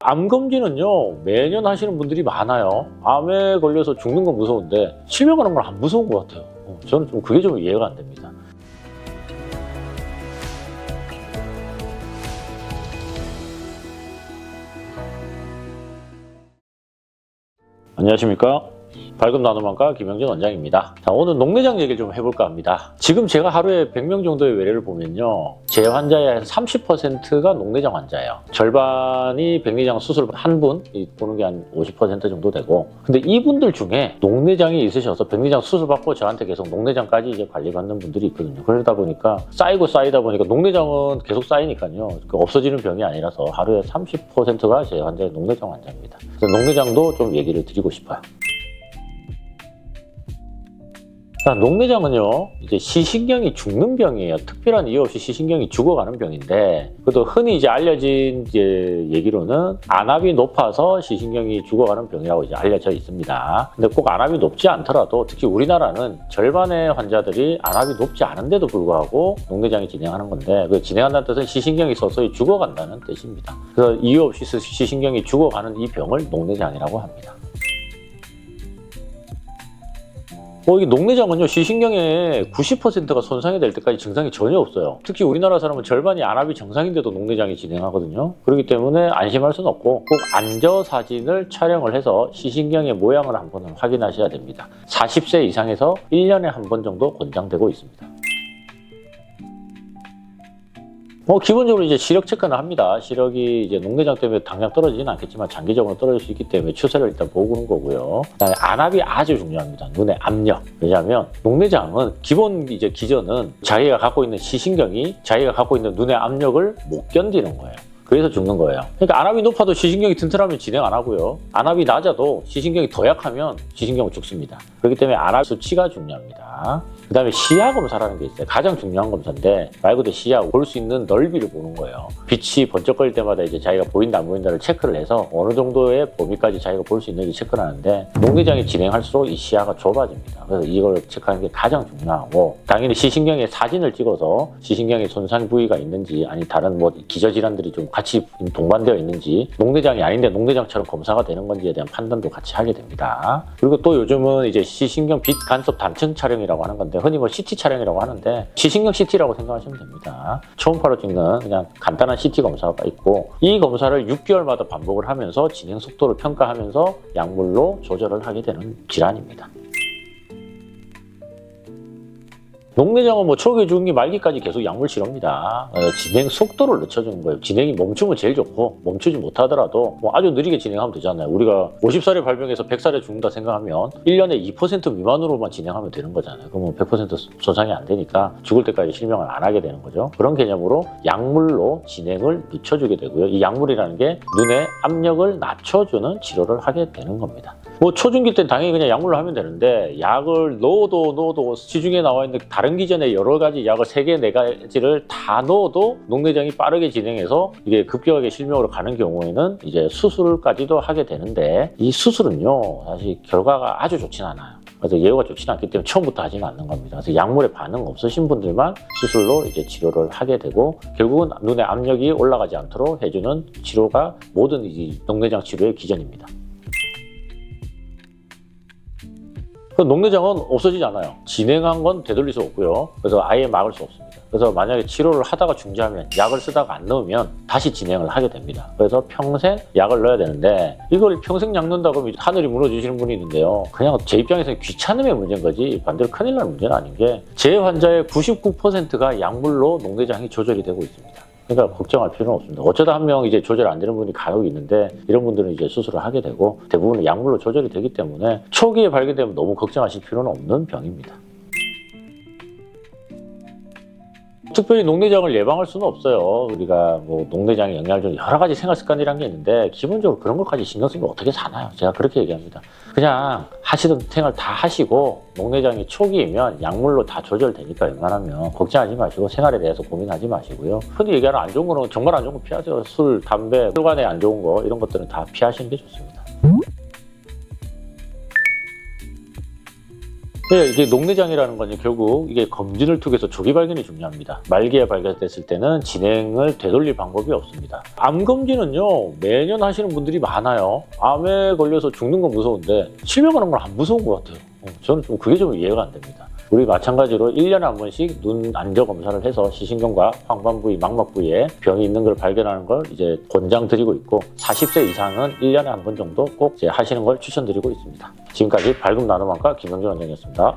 암검진은요, 매년 하시는 분들이 많아요. 암에 걸려서 죽는 건 무서운데 실명하는 건 안 무서운 것 같아요. 저는 좀 그게 좀 이해가 안 됩니다. 안녕하십니까? 밝은 나눔원가 김영진 원장입니다. 자, 오늘 녹내장 얘기를 좀 해볼까 합니다. 지금 제가 하루에 100명 정도의 외래를 보면요, 제 환자의 한 30%가 녹내장 환자예요. 절반이 백내장 수술 한 분 보는 게 한 50% 정도 되고, 근데 이분들 중에 녹내장이 있으셔서 백내장 수술 받고 저한테 계속 녹내장까지 이제 관리받는 분들이 있거든요. 그러다 보니까 쌓이다 보니까 녹내장은 계속 쌓이니까요, 없어지는 병이 아니라서 하루에 30%가 제 환자의 녹내장 환자입니다. 그래서 녹내장도 좀 얘기를 드리고 싶어요. 자, 녹내장은요, 이제 시신경이 죽는 병이에요. 특별한 이유 없이 시신경이 죽어가는 병인데, 그래도 흔히 이제 알려진 얘기로는 안압이 높아서 시신경이 죽어가는 병이라고 이제 알려져 있습니다. 근데 꼭 안압이 높지 않더라도, 특히 우리나라는 절반의 환자들이 안압이 높지 않은데도 불구하고 녹내장이 진행하는 건데, 그 진행한다는 뜻은 시신경이 서서히 죽어간다는 뜻입니다. 그래서 이유 없이 시신경이 죽어가는 이 병을 녹내장이라고 합니다. 이 녹내장은요, 시신경의 90%가 손상이 될 때까지 증상이 전혀 없어요. 특히 우리나라 사람은 절반이 안압이 정상인데도 녹내장이 진행하거든요. 그렇기 때문에 안심할 수는 없고 꼭 안저 사진을 촬영을 해서 시신경의 모양을 한번 확인하셔야 됩니다. 40세 이상에서 1년에 한 번 정도 권장되고 있습니다. 기본적으로 이제 시력 체크는 합니다. 시력이 이제 녹내장 때문에 당장 떨어지진 않겠지만 장기적으로 떨어질 수 있기 때문에 추세를 일단 보는 거고요. 그다음에 안압이 아주 중요합니다. 눈의 압력. 왜냐하면 녹내장은 기본 이제 기전은 자기가 갖고 있는 시신경이 자기가 갖고 있는 눈의 압력을 못 견디는 거예요. 그래서 죽는 거예요. 그러니까 안압이 높아도 시신경이 튼튼하면 진행 안 하고요. 안압이 낮아도 시신경이 더 약하면 시신경은 죽습니다. 그렇기 때문에 안압 수치가 중요합니다. 그 다음에 시야 검사라는 게 있어요. 가장 중요한 검사인데 말 그대로 시야, 볼 수 있는 넓이를 보는 거예요. 빛이 번쩍거릴 때마다 이제 자기가 보인다 안 보인다를 체크를 해서 어느 정도의 범위까지 자기가 볼 수 있는지 체크를 하는데, 녹내장이 진행할수록 이 시야가 좁아집니다. 그래서 이걸 체크하는 게 가장 중요하고, 당연히 시신경의 사진을 찍어서 시신경의 손상 부위가 있는지 아니 다른 기저질환들이 좀 같이 동반되어 있는지, 녹내장이 아닌데 녹내장처럼 검사가 되는 건지에 대한 판단도 같이 하게 됩니다. 그리고 또 요즘은 이제 시신경 빛 간섭 단층 촬영이라고 하는 건데, 흔히 CT 촬영이라고 하는데 시신경 CT라고 생각하시면 됩니다. 초음파로 찍는 그냥 간단한 CT 검사가 있고, 이 검사를 6개월마다 반복을 하면서 진행 속도를 평가하면서 약물로 조절을 하게 되는 질환입니다. 녹내장은 초기, 중기, 말기까지 계속 약물 치료입니다. 진행 속도를 늦춰주는 거예요. 진행이 멈추면 제일 좋고, 멈추지 못하더라도 아주 느리게 진행하면 되잖아요. 우리가 50살에 발병해서 100살에 죽는다 생각하면 1년에 2% 미만으로만 진행하면 되는 거잖아요. 그러면 100% 손상이 안 되니까 죽을 때까지 실명을 안 하게 되는 거죠. 그런 개념으로 약물로 진행을 늦춰주게 되고요. 이 약물이라는 게 눈의 압력을 낮춰주는 치료를 하게 되는 겁니다. 초중기 때는 당연히 그냥 약물로 하면 되는데, 약을 넣어도 시중에 나와 있는 다른 기전에 여러 가지 약을 3개, 4가지를 다 넣어도 녹내장이 빠르게 진행해서 이게 급격하게 실명으로 가는 경우에는 이제 수술까지도 하게 되는데, 이 수술은요, 사실 결과가 아주 좋진 않아요. 그래서 예후가 좋지는 않기 때문에 처음부터 하지는 않는 겁니다. 그래서 약물에 반응 없으신 분들만 수술로 이제 치료를 하게 되고, 결국은 눈의 압력이 올라가지 않도록 해주는 치료가 모든 이 녹내장 치료의 기전입니다. 녹내장은 없어지지 않아요. 진행한 건 되돌릴 수 없고요. 그래서 아예 막을 수 없습니다. 그래서 만약에 치료를 하다가 중지하면, 약을 쓰다가 안 넣으면 다시 진행을 하게 됩니다. 그래서 평생 약을 넣어야 되는데, 이걸 평생 약 넣는다고 하늘이 무너지시는 분이 있는데요. 그냥 제 입장에서는 귀찮음의 문제인 거지 반대로 큰일 날 문제는 아닌 게, 제 환자의 99%가 약물로 녹내장이 조절이 되고 있습니다. 그러니까 걱정할 필요는 없습니다. 어쩌다 한 명 이제 조절 안 되는 분이 간혹 있는데, 이런 분들은 이제 수술을 하게 되고 대부분은 약물로 조절이 되기 때문에 초기에 발견되면 너무 걱정하실 필요는 없는 병입니다. 특별히 녹내장을 예방할 수는 없어요. 우리가 녹내장에 영향을 주는 여러 가지 생활 습관이라는 게 있는데, 기본적으로 그런 것까지 신경 쓰면 어떻게 사나요? 제가 그렇게 얘기합니다. 그냥 하시던 생활 다 하시고, 녹내장이 초기이면 약물로 다 조절되니까 웬만하면 걱정하지 마시고 생활에 대해서 고민하지 마시고요. 흔히 얘기하는 안 좋은 거는 정말 안 좋은 거 피하세요. 술, 담배, 혈관에 안 좋은 거, 이런 것들은 다 피하시는 게 좋습니다. 네, 이게 녹내장이라는 건 결국 이게 검진을 통해서 조기 발견이 중요합니다. 말기에 발견됐을 때는 진행을 되돌릴 방법이 없습니다. 암 검진은요 매년 하시는 분들이 많아요. 암에 걸려서 죽는 건 무서운데 실명하는 건 안 무서운 것 같아요. 저는 좀 그게 좀 이해가 안 됩니다. 우리 마찬가지로 1년에 한 번씩 눈 안저 검사를 해서 시신경과 황반 부위, 망막 부위에 병이 있는 걸 발견하는 걸 이제 권장드리고 있고 40세 이상은 1년에 한 번 정도 꼭 이제 하시는 걸 추천드리고 있습니다. 지금까지 밝음 나눔학과 김영준 원장이었습니다.